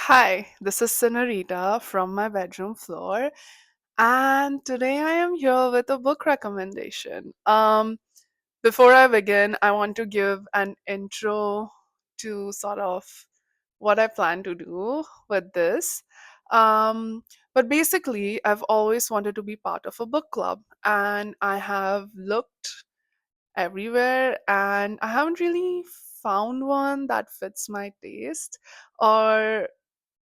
Hi, this is Senorita from my bedroom floor, and today I am here with a book recommendation. Before I begin, I want to give an intro to sort of what I plan to do with this. Um, but basically, I've always wanted to be part of a book club, and I have looked everywhere, and I haven't really found one that fits my taste or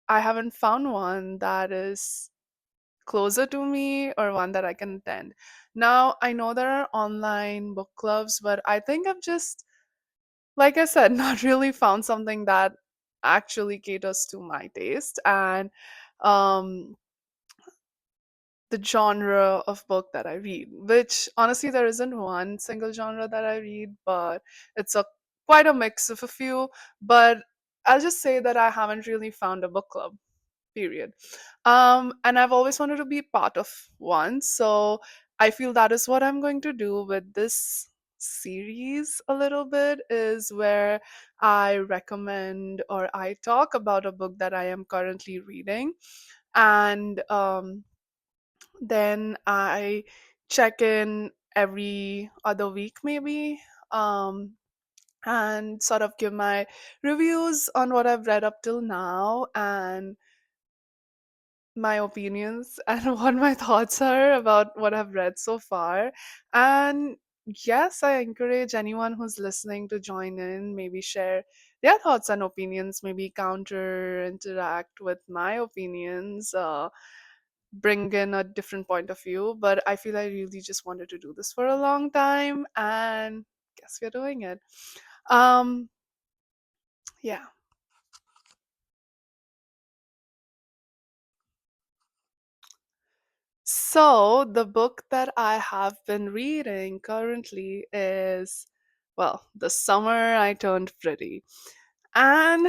I haven't found one that is closer to me or one that I can attend. Now, I know there are online book clubs, but I think I've just, like I said, not really found something that actually caters to my taste and um, the genre of book that I read, which honestly, there isn't one single genre that I read, but it's a quite a mix of a few. But I'll just say that I haven't really found a book club period. And I've always wanted to be part of one, so I feel that is what I'm going to do with this series a little bit, is where I recommend or I talk about a book that I am currently reading, and then I check in every other week maybe, um, and sort of give my reviews on what I've read up till now and my opinions and what my thoughts are about what I've read so far. And yes, I encourage anyone who's listening to join in, maybe share their thoughts and opinions, maybe counter interact with my opinions, bring in a different point of view. But I feel I really just wanted to do this for a long time, and guess we're doing it. Um, yeah. So, the book that I have been reading currently is, well, The Summer I Turned Pretty. And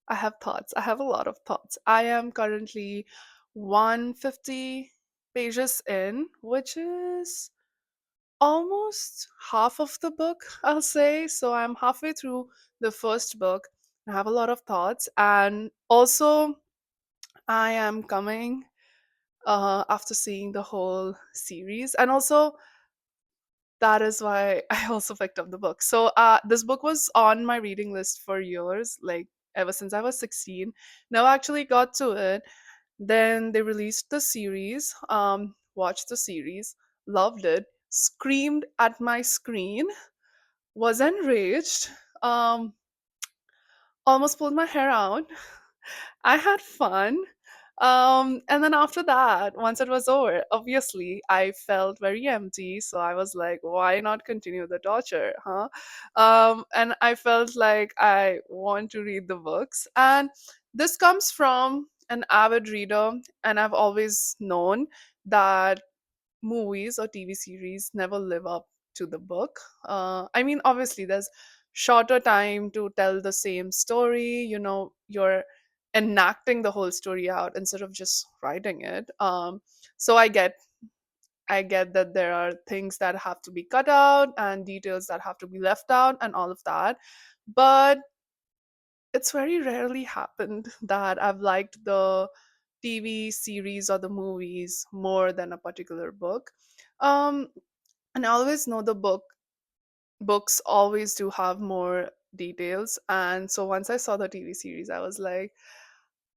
I have thoughts. I have a lot of thoughts. I am currently 150 pages in, which is almost half of the book, I'll say. So, I'm halfway through the first book. I have a lot of thoughts. And also, I am coming after seeing the whole series. And also, that is why I also picked up the book. So, this book was on my reading list for years, like ever since I was 16. Now I actually got to it. Then they released the series, watched the series, loved it, screamed at my screen, was enraged, um, almost pulled my hair out. I had fun. And then after that, once it was over, obviously I felt very empty. So I was like, why not continue the torture, huh? And I felt like I want to read the books. And this comes from an avid reader, and I've always known that movies or TV series never live up to the book. I mean, obviously, there's shorter time to tell the same story. You're enacting the whole story out instead of just writing it. So I get that there are things that have to be cut out and details that have to be left out and all of that. But it's very rarely happened that I've liked the TV series or the movies more than a particular book. Um, and I always know the books always do have more details. And so once I saw the TV series, I was like,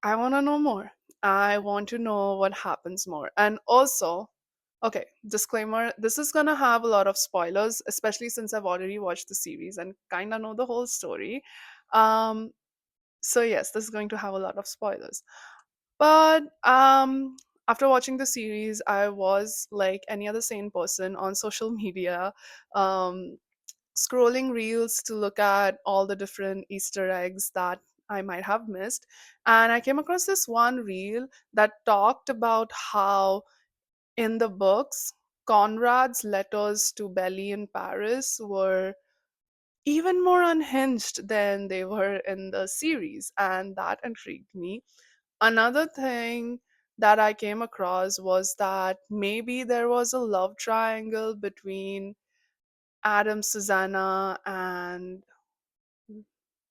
I want to know more. I want to know what happens more. And also, okay, disclaimer, this is going to have a lot of spoilers, especially since I've already watched the series and kind of know the whole story. Um, so yes, this is going to have a lot of spoilers. But after watching the series, I was like any other sane person on social media, um, scrolling reels to look at all the different Easter eggs that I might have missed. And I came across this one reel that talked about how in the books, Conrad's letters to Belly in Paris were even more unhinged than they were in the series, and that intrigued me. Another thing that I came across was that maybe there was a love triangle between Adam, Susanna, and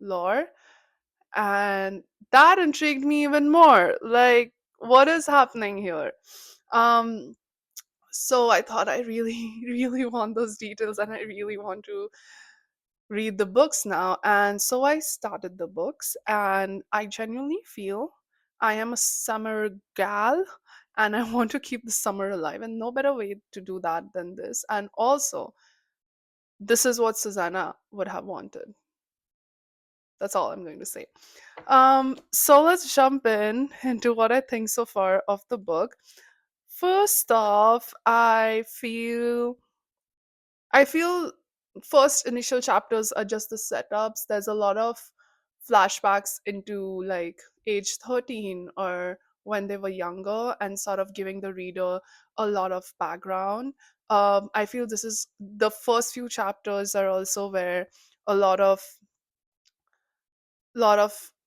Lore. And that intrigued me even more. Like, what is happening here? Um, so I thought I really, really want those details and I really want to read the books now. And so I started the books, and I genuinely feel I am a summer gal and I want to keep the summer alive. And no better way to do that than this. And also, this is what Susanna would have wanted. That's all I'm going to say. So let's jump in into what I think so far of the book. First off, I feel first initial chapters are just the setups. There's a lot of flashbacks into like age 13 or when they were younger and sort of giving the reader a lot of background. I feel this is the first few chapters are also where a lot of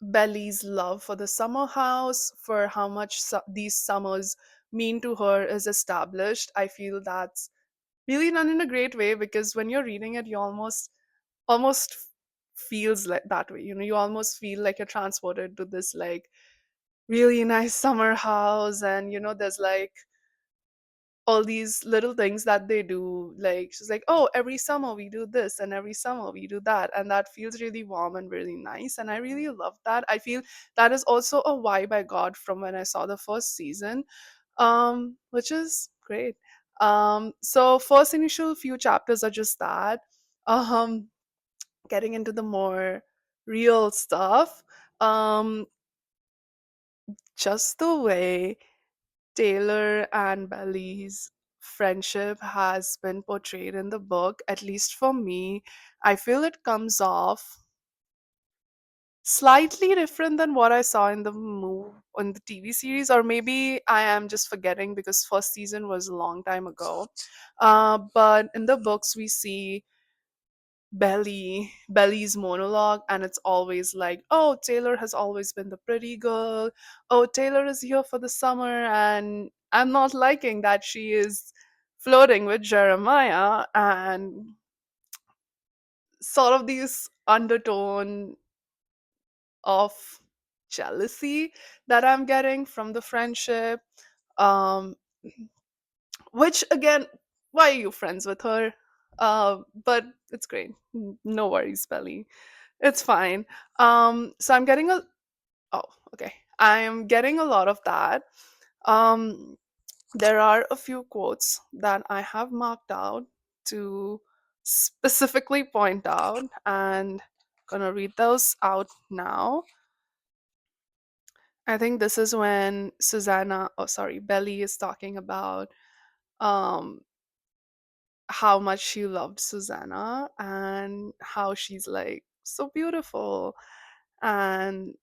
Belly's love for the summer house, for how much these summers mean to her, is established. I feel that's really done in a great way because when you're reading it, you almost feels like that way. You almost feel like you're transported to this like really nice summer house, and there's like all these little things that they do. Like she's like, oh, every summer we do this and every summer we do that, and that feels really warm and really nice, and I really love that. I feel that is also a vibe I got from when I saw the first season, which is great. So first initial few chapters are just that, um getting into the more real stuff. um just the way Taylor and Belly's friendship has been portrayed in the book, at least for me, I feel it comes off slightly different than what I saw in the on the TV series, or maybe I am just forgetting because first season was a long time ago. But in the books, we see Belly's monologue, and it's always like, oh, Taylor has always been the pretty girl. Oh, Taylor is here for the summer, and I'm not liking that she is flirting with Jeremiah, and sort of these undertone of jealousy that I'm getting from the friendship. Um, which again, why are you friends with her? But it's great. No worries, Belly. It's fine. So I'm getting a oh, okay. I'm getting a lot of that. Um, there are a few quotes that I have marked out to specifically point out, and gonna read those out now. I think this is when Belly is talking about um how much she loved Susanna and how she's like so beautiful, and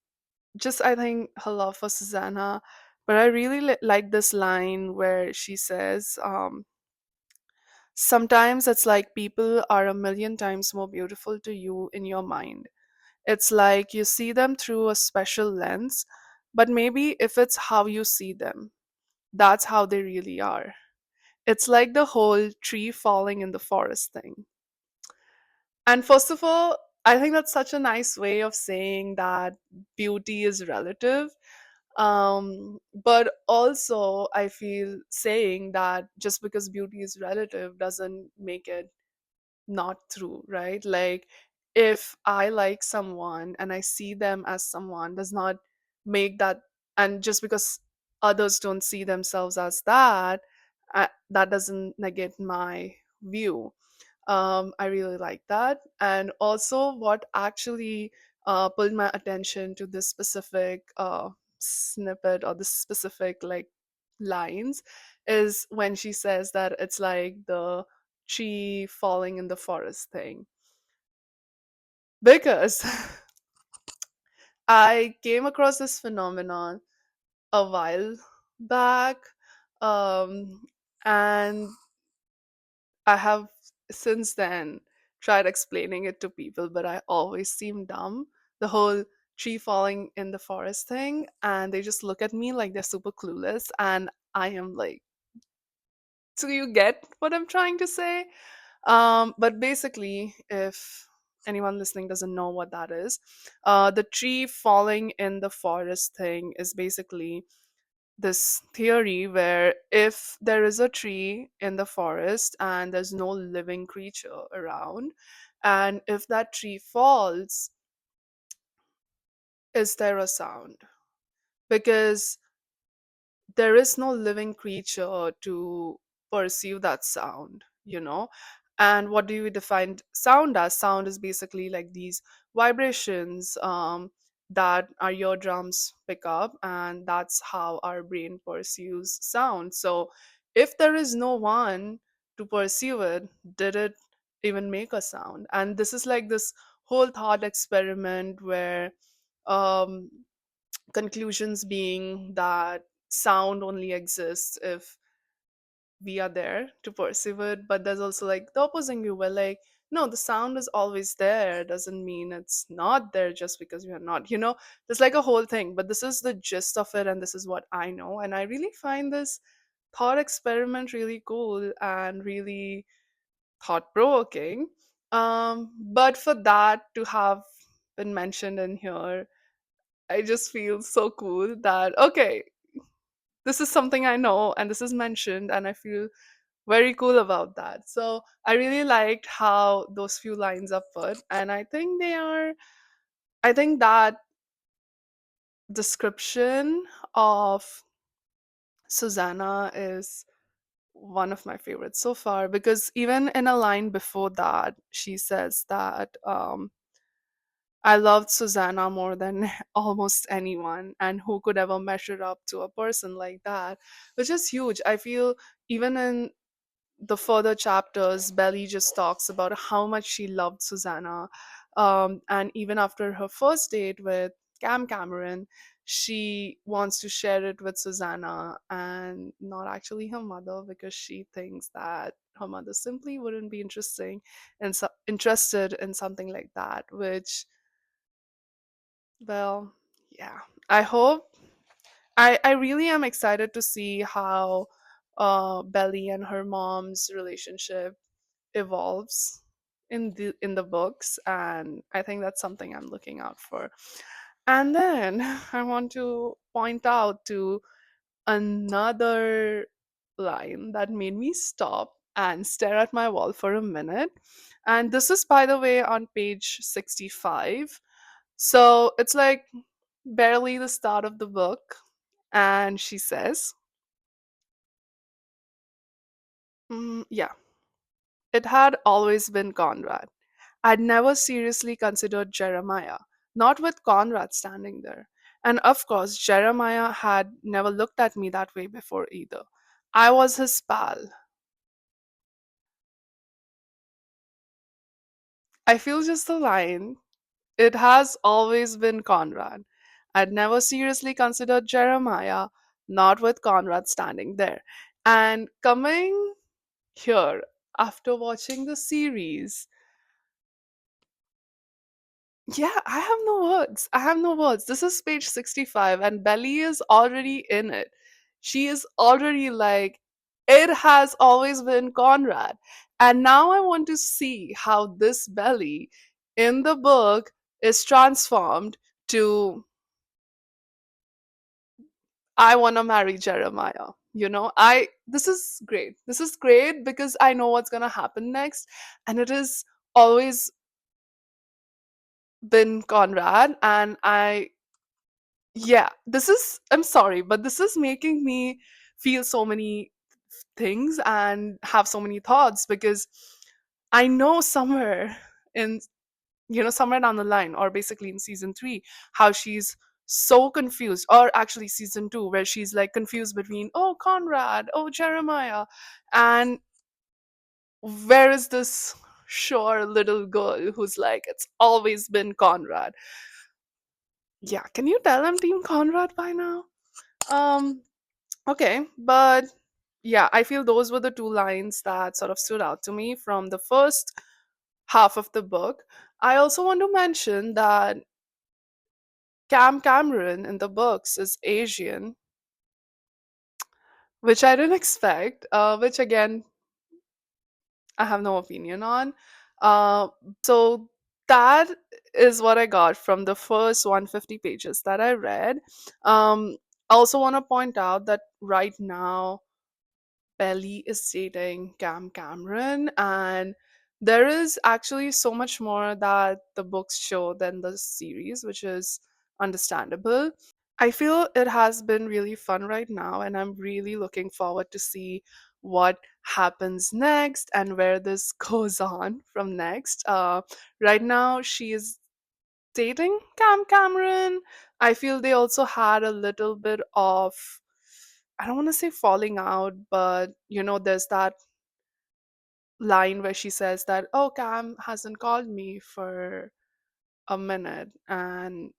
just I think her love for Susanna. But I really like this line where she says, sometimes it's like people are a million times more beautiful to you in your mind. It's like you see them through a special lens, but maybe if it's how you see them, that's how they really are. It's like the whole tree falling in the forest thing. And first of all, I think that's such a nice way of saying that beauty is relative. But also, I feel saying that just because beauty is relative doesn't make it not true, right? Like, if I like someone and I see them as someone, does not make that, and just because others don't see themselves as that, that doesn't negate my view. I really like that. And also, what actually pulled my attention to this specific snippet or this specific like lines is when she says that it's like the tree falling in the forest thing. Because I came across this phenomenon a while back, um, and I have since then tried explaining it to people, but I always seem dumb. The whole tree falling in the forest thing, and they just look at me like they're super clueless, and I am like, do you get what I'm trying to say? But basically, if anyone listening doesn't know what that is, the tree falling in the forest thing is basically this theory where if there is a tree in the forest and there's no living creature around, and if that tree falls, is there a sound? Because there is no living creature to perceive that sound, you know. And what do you define sound as? Sound is basically like these vibrations that our eardrums pick up, and that's how our brain perceives sound. So if there is no one to perceive it, did it even make a sound? And this is like this whole thought experiment where um conclusions being that sound only exists if we are there to perceive it, but there's also like the opposing view where like, no, the sound is always there doesn't mean it's not there just because we are not, you know. There's like a whole thing, but this is the gist of it, and this is what I know, and I really find this thought experiment really cool and really thought provoking. But for that to have been mentioned in here, I just feel so cool that, okay, this is something I know and this is mentioned, and I feel very cool about that. So I really liked how those few lines are put, and I think that description of Susanna is one of my favorites so far, because even in a line before that, she says that I loved Susanna more than almost anyone, and who could ever measure up to a person like that, which is huge. I feel even in the further chapters, Belly just talks about how much she loved Susanna. And even after her first date with Cameron, she wants to share it with Susanna and not actually her mother, because she thinks that her mother simply wouldn't be interested in something like that, which, well, yeah. I hope I really am excited to see how Belly and her mom's relationship evolves in the books, and I think that's something I'm looking out for. And then I want to point out to another line that made me stop and stare at my wall for a minute. And this is, by the way, on page 65. So it's like barely the start of the book. And she says, yeah, it had always been Conrad. I'd never seriously considered Jeremiah, not with Conrad standing there. And of course, Jeremiah had never looked at me that way before either. I was his pal. I feel just the line. It has always been Conrad. I'd never seriously considered Jeremiah, not with Conrad standing there. And coming here after watching the series, yeah, I have no words. I have no words. This is page 65, and Belly is already in it. She is already like, it has always been Conrad. And now I want to see how this Belly in the book is transformed to, I want to marry Jeremiah. You know, this is great. This is great because I know what's going to happen next. And it has always been Conrad. And yeah, this is, I'm sorry, but this is making me feel so many things and have so many thoughts, because I know somewhere in, somewhere down the line, or basically in season 3, how she's so confused, or actually season 2, where she's like confused between, oh, Conrad, oh, Jeremiah, and where is this sure little girl who's like, it's always been Conrad. Yeah, can you tell I'm team Conrad by now? um Okay, but yeah, I feel those were the two lines that sort of stood out to me from the first half of the book. I also want to mention that Cameron in the books is Asian, which I didn't expect, which again, I have no opinion on. Uh, so that is what I got from the first 150 pages that I read. I also want to point out that right now Belly is dating Cam Cameron, and there is actually so much more that the books show than the series, which is understandable. I feel it has been really fun right now, and I'm really looking forward to see what happens next and where this goes on from next. Right now, she is dating Cam Cameron. I feel they also had a little bit of, I don't want to say falling out, but there's that line where she says that, oh, Cam hasn't called me for a minute, and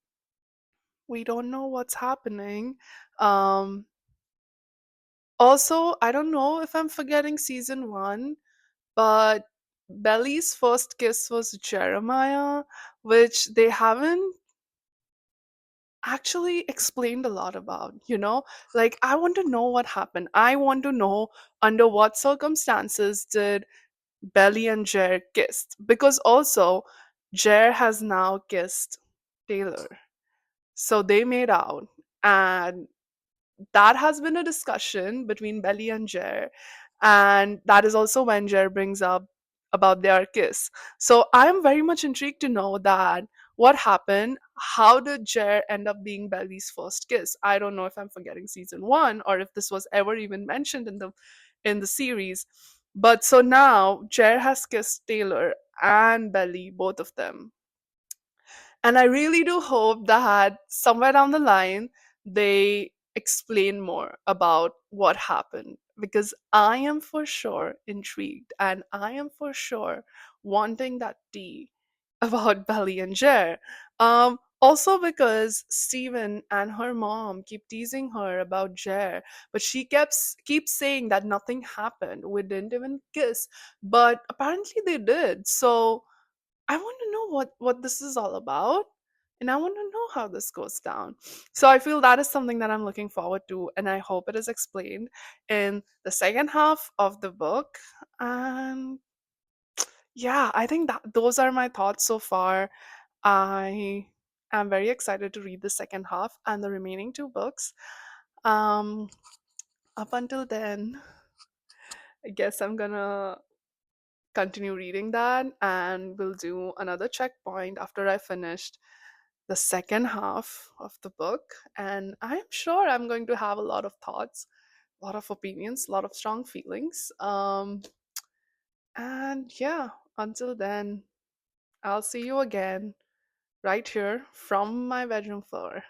we don't know what's happening. Um, Also, I don't know if I'm forgetting season one, but Belly's first kiss was Jeremiah, which they haven't actually explained a lot about, Like, I want to know what happened. I want to know under what circumstances did Belly and Jer kissed. Because also, Jer has now kissed Taylor. So they made out. And that has been a discussion between Belly and Jer, and that is also when Jer brings up about their kiss. So I am very much intrigued to know that what happened. How did Jer end up being Belly's first kiss? I don't know if I'm forgetting season one or if this was ever even mentioned in the series. But so now Jer has kissed Taylor and Belly, both of them, and I really do hope that somewhere down the line they explain more about what happened, because I am for sure intrigued and I am for sure wanting that tea about Belly and Jer. Also because Steven and her mom keep teasing her about Jer, but she keeps saying that nothing happened. We didn't even kiss, but apparently they did. So I want to know what this is all about, and I want to know how this goes down. So I feel that is something that I'm looking forward to, and I hope it is explained in the second half of the book. And yeah, I think that those are my thoughts so far. I am very excited to read the second half and the remaining two books. Um, Up until then, I guess I'm gonna continue reading that, and we'll do another checkpoint after I finished the second half of the book. And I'm sure I'm going to have a lot of thoughts, a lot of opinions, a lot of strong feelings. And yeah, until then, I'll see you again right here from my bedroom floor.